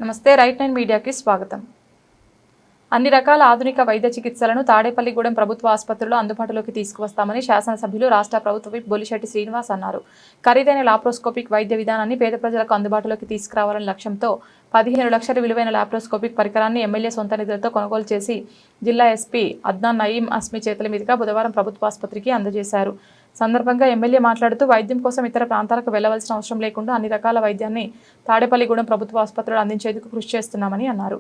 నమస్తే right nine మీడియాకి స్వాగతం. అన్ని రకాల ఆధునిక వైద్య చికిత్సలను తాడేపల్లిగూడెం ప్రభుత్వ ఆసుపత్రిలో అందుబాటులోకి తీసుకువస్తామని శాసనసభ్యులు రాష్ట్ర ప్రభుత్వ విప్ బొలిశెట్టి శ్రీనివాస్ అన్నారు. ఖరీదైన లాప్రోస్కోపిక్ వైద్య విధానాన్ని పేద ప్రజలకు అందుబాటులోకి తీసుకురావాలని లక్ష్యంతో 15 లక్షల విలువైన లాప్రోస్కోపిక్ పరికరాన్ని ఎమ్మెల్యే సొంత నిధులతో కొనుగోలు చేసి జిల్లా ఎస్పీ అద్నాన్ నయీం అస్మి చేతుల మీదుగా బుధవారం ప్రభుత్వ ఆసుపత్రికి అందజేశారు. సందర్భంగా ఎమ్మెల్యే మాట్లాడుతూ వైద్యం కోసం ఇతర ప్రాంతాలకు వెళ్లవలసిన అవసరం లేకుండా అన్ని రకాల వైద్యాన్ని తాడేపల్లిగూడెం ప్రభుత్వ ఆసుపత్రిలో అందించేందుకు కృషి చేస్తున్నామని అన్నారు.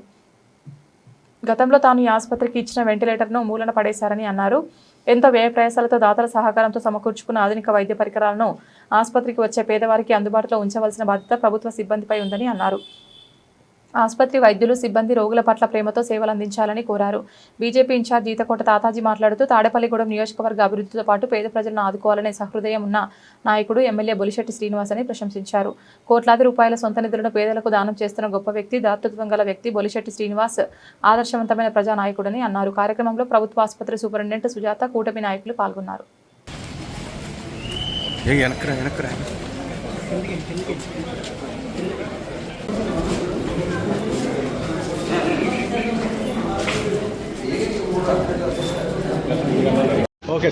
గతంలో తాను ఈ ఆసుపత్రికి ఇచ్చిన వెంటిలేటర్ను మూలన పడేశారని అన్నారు. ఎంతో వ్యయ ప్రయాసాలతో దాతల సహకారంతో సమకూర్చుకున్న ఆధునిక వైద్య పరికరాలను ఆసుపత్రికి వచ్చే పేదవారికి అందుబాటులో ఉంచవలసిన బాధ్యత ప్రభుత్వ సిబ్బందిపై ఉందని అన్నారు. ఆసుపత్రి వైద్యులు సిబ్బంది రోగుల పట్ల ప్రేమతో సేవలు అందించాలని కోరారు. బీజేపీ ఇన్ఛార్జ్ ఈతకోట తాతాజీ మాట్లాడుతూ తాడేపల్లిగూడెం నియోజకవర్గ అభివృద్ధితో పాటు పేద ప్రజలను ఆదుకోవాలనే సహృదయం ఉన్న నాయకుడు ఎమ్మెల్యే బొలిశెట్టి శ్రీనివాస్ అని ప్రశంసించారు. కోట్లాది రూపాయల సొంత నిధులను పేదలకు దానం చేస్తున్న గొప్ప వ్యక్తి, దాతృత్వం గల వ్యక్తి బొలిశెట్టి శ్రీనివాస్ ఆదర్శవంతమైన ప్రజానాయకుడని అన్నారు. కార్యక్రమంలో ప్రభుత్వ ఆసుపత్రి సూపరింటెండెంట్ సుజాత, కూటమి నాయకులు పాల్గొన్నారు. ఓకే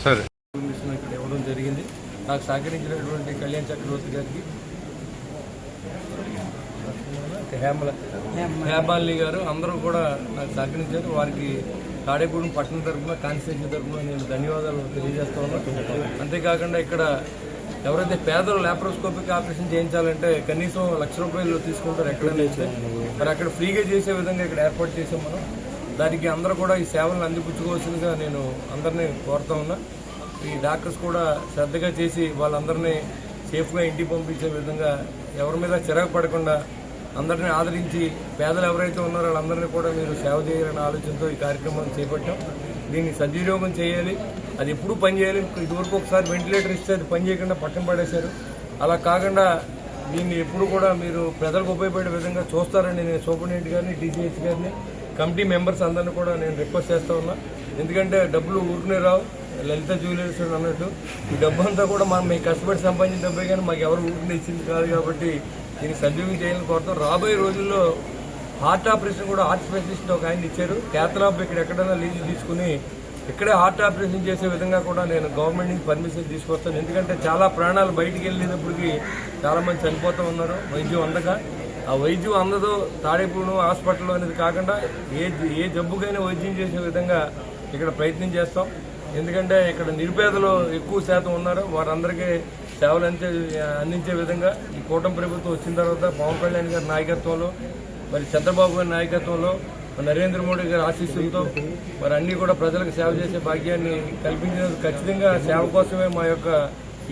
సార్ ఇక్కడ ఇవ్వడం జరిగింది. నాకు సహకరించినటువంటి కళ్యాణ్ చక్రవర్తి గారికి, హేమాలి గారు అందరూ కూడా నాకు సహకరించారు. వారికి తాడేపూడి పట్టణం తరఫున, కాన్స్టిట్యూన్సీ తరఫున నేను ధన్యవాదాలు తెలియజేస్తా ఉన్నాను. అంతేకాకుండా ఇక్కడ ఎవరైతే పేదలు లాప్రోస్కోపిక్ ఆపరేషన్ చేయించాలంటే కనీసం ₹1,00,000 తీసుకుంటారు ఎక్కడైనా అయితే, మరి అక్కడ ఫ్రీగా చేసే విధంగా ఇక్కడ ఏర్పాటు చేసాం మనం. దానికి అందరూ కూడా ఈ సేవలను అందిపుచ్చుకోవాల్సిందిగా నేను అందరినీ కోరుతా ఉన్నా. ఈ డాక్టర్స్ కూడా శ్రద్ధగా చేసి వాళ్ళందరినీ సేఫ్గా ఇంటికి పంపించే విధంగా, ఎవరి మీద చిరాకు పడకుండా అందరినీ ఆదరించి పేదలు ఎవరైతే ఉన్నారో వాళ్ళందరినీ కూడా మీరు సేవ చేయాలనే ఆలోచనతో ఈ కార్యక్రమాన్ని చేపట్టాం. దీన్ని సద్వినియోగం చేయాలి. అది ఎప్పుడు పనిచేయాలి. ఇదివరకు ఒకసారి వెంటిలేటర్ ఇస్తే అది పని చేయకుండా పక్కన పడేశారు. అలా కాకుండా దీన్ని ఎప్పుడు కూడా మీరు ప్రజలకు ఉపయోగపడే విధంగా చూస్తారని నేను సూపరింటెండెంట్ గారిని, డీసీహెచ్ గారిని, కమిటీ మెంబర్స్ అందరినీ కూడా నేను రిక్వెస్ట్ చేస్తా ఉన్నా. ఎందుకంటే డబ్బులు ఊరుకునే రావు. లలిత జ్యువెలర్స్ అన్నట్టు ఈ డబ్బు అంతా కూడా మనం మీ కష్టపడి సంపాదించిన డబ్బే కానీ మాకు ఎవరు ఊరిని ఇచ్చింది కాదు. కాబట్టి దీన్ని సద్వినియోగం చేయాలని కోరుతాం. రాబోయే రోజుల్లో హార్ట్ ఆపరేషన్ కూడా హార్ట్ స్పెషలిస్ట్ ఒక ఆయన ఇచ్చారు. క్యాథలాబ్ ఇక్కడ ఎక్కడైనా లీజు తీసుకుని ఇక్కడే హార్ట్ ఆపరేషన్ చేసే విధంగా కూడా నేను గవర్నమెంట్ నుంచి పర్మిషన్ తీసుకొస్తాను. ఎందుకంటే చాలా ప్రాణాలు బయటికి వెళ్ళినప్పటికీ చాలా మంది చనిపోతూ ఉన్నారు వైద్యం అందక. ఆ వైద్యం అందదో తాడేపూడి హాస్పిటల్ అనేది కాకుండా ఏ జబ్బుకైనా వైద్యం చేసే విధంగా ఇక్కడ ప్రయత్నం చేస్తాం. ఎందుకంటే ఇక్కడ నిరుపేదలు ఎక్కువ శాతం ఉన్నారు. వారందరికీ సేవలు అందించే విధంగా ఈ కూటమి ప్రభుత్వం వచ్చిన తర్వాత పవన్ కళ్యాణ్ గారి నాయకత్వంలో, మరి చంద్రబాబు గారి నాయకత్వంలో, నరేంద్ర మోడీ గారి ఆశీస్సులతో మరి అన్ని కూడా ప్రజలకు సేవ చేసే భాగ్యాన్ని కల్పించినందుకు ఖచ్చితంగా సేవ కోసమే మా యొక్క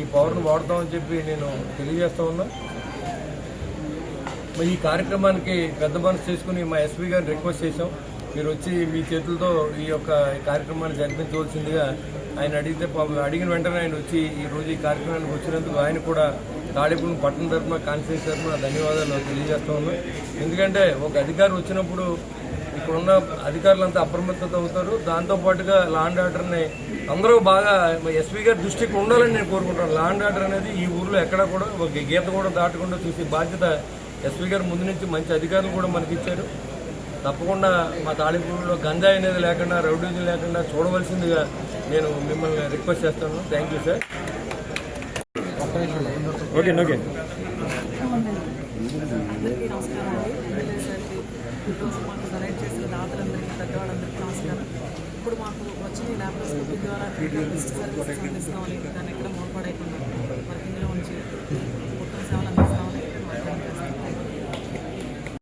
ఈ పవర్ను వాడతామని చెప్పి నేను తెలియజేస్తా ఉన్నా. మరి ఈ కార్యక్రమానికి పెద్ద మనసు చేసుకుని మా ఎస్పీ గారిని రిక్వెస్ట్ చేశాం. మీరు వచ్చి మీ చేతులతో ఈ యొక్క కార్యక్రమాన్ని జరిపించవలసిందిగా ఆయన అడిగితే, అడిగిన వెంటనే ఆయన వచ్చి ఈరోజు ఈ కార్యక్రమానికి వచ్చినందుకు ఆయన కూడా తాడేపూడి పట్టణ తరఫున, కాన్స్టిట్యూన్సీ తరఫున ధన్యవాదాలు తెలియజేస్తా ఉన్నాం. ఎందుకంటే ఒక అధికారి వచ్చినప్పుడు ఇక్కడున్న అధికారులంతా అప్రమత్తత అవుతారు. దాంతోపాటుగా లా అండ్ ఆర్డర్ని అందరూ బాగా ఎస్పీ గారి దృష్టికి ఉండాలని నేను కోరుకుంటాను. లా అండ్ ఆర్డర్ అనేది ఈ ఊర్లో ఎక్కడ కూడా ఒక గీత కూడా దాటకుండా చూసే బాధ్యత ఎస్పీ గారు ముందు నుంచి మంచి అధికారులు కూడా మనకి ఇచ్చారు. తప్పకుండా మా తాడేపూడిలో గంజాయి అనేది లేకుండా, రౌడీజం లేకుండా చూడవలసిందిగా నేను మిమ్మల్ని రిక్వెస్ట్ చేస్తాను. Thank you sir. Okay okay మాకు డొనేట్ చేసిన దాతలందరికీ, పెద్దవాళ్ళందరికీ నమస్కారం. ఇప్పుడు మాకు వచ్చిన లాప్రోస్కోపీ ద్వారా లిస్ట్ సర్వీసెస్ అందిస్తామని దాన్ని ఎక్కడ మూలపడకుండా